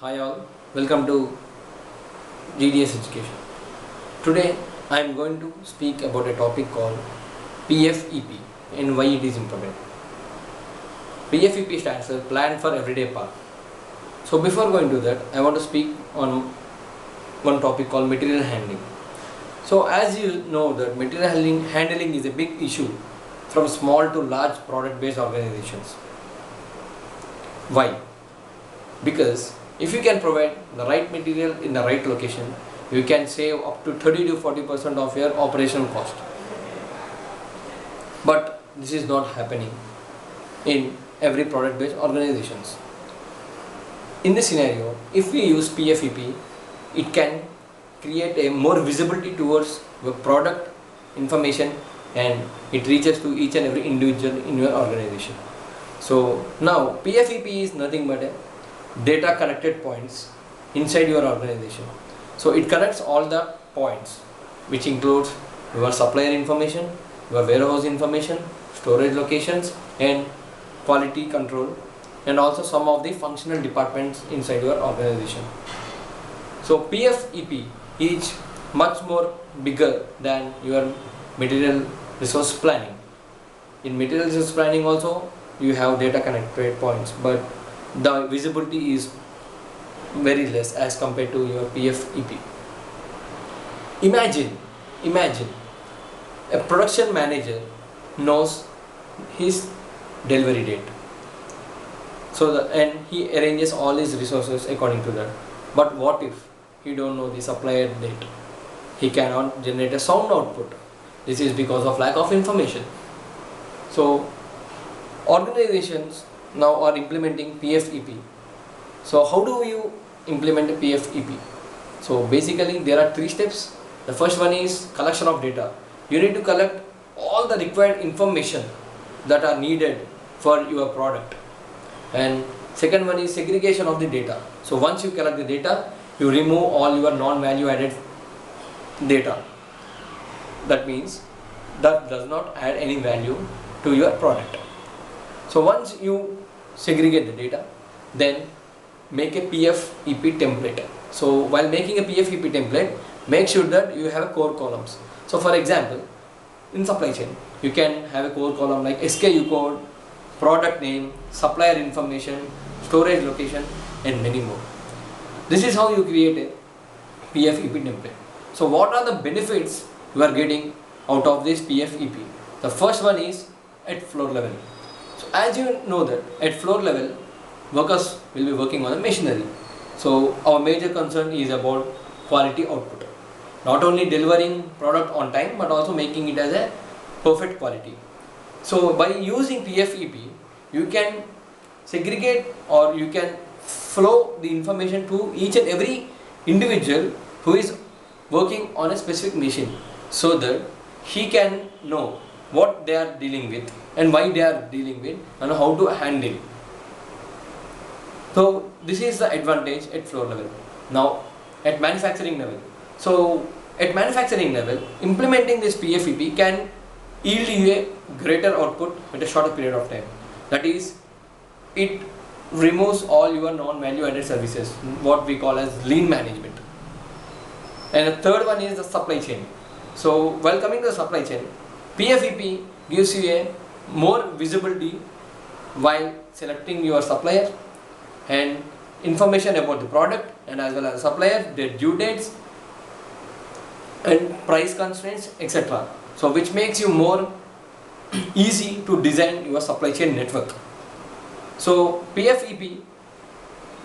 Hi all, welcome to GDS Education. Today I am going to speak about a topic called PFEP and why it is important. PFEP stands for Plan for Everyday Path. So before going to that, I want to speak on one topic called material handling. So as you know that material handling is a big issue from small to large product based organizations. Why? Because if you can provide the right material in the right location, you can save up to 30 to 40% of your operational cost. But this is not happening in every product based organizations. In this scenario, if we use PFEP, it can create a more visibility towards your product information and it reaches to each and every individual in your organization. So now PFEP is nothing but a data connected points inside your organization. So it connects all the points, which includes your supplier information, your warehouse information, storage locations and quality control, and also some of the functional departments inside your organization. So PFEP is much more bigger than your material resource planning. In material resource planning also you have data connected points, but the visibility is very less as compared to your PFEP. Imagine a production manager knows his delivery date. And he arranges all his resources according to that. But what if he don't know the supplier date? He cannot generate a sound output. This is because of lack of information. So organizations now are implementing PFEP. So how do you implement a PFEP? So basically there are 3 steps. The first one is collection of data. You need to collect all the required information that are needed for your product. And second one is segregation of the data. So once you collect the data, you remove all your non-value added data. That means that does not add any value to your product. So once you segregate the data, then make a PFEP template. So while making a PFEP template, make sure that you have core columns. So for example, in supply chain, you can have a core column like SKU code, product name, supplier information, storage location and many more. This is how you create a PFEP template. So what are the benefits you are getting out of this PFEP? The first one is at floor level. So as you know that at floor level, workers will be working on the machinery. So our major concern is about quality output. Not only delivering product on time, but also making it as a perfect quality. So by using PFEP, you can segregate or you can flow the information to each and every individual who is working on a specific machine, so that he can know what they are dealing with and why they are dealing with and how to handle. So this is the advantage at floor level. Now at manufacturing level. So at manufacturing level, implementing this PFEP can yield you a greater output at a shorter period of time. That is, it removes all your non-value added services, what we call as lean management. And the third one is the supply chain. So while coming to the supply chain, PFEP gives you a more visibility while selecting your supplier and information about the product and as well as the supplier, their due dates and price constraints, etc. So which makes you more easy to design your supply chain network. So PFEP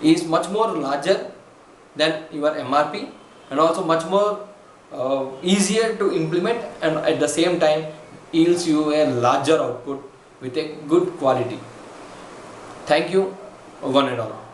is much more larger than your MRP and also much more easier to implement, and at the same time yields you a larger output with a good quality. Thank you, one and all.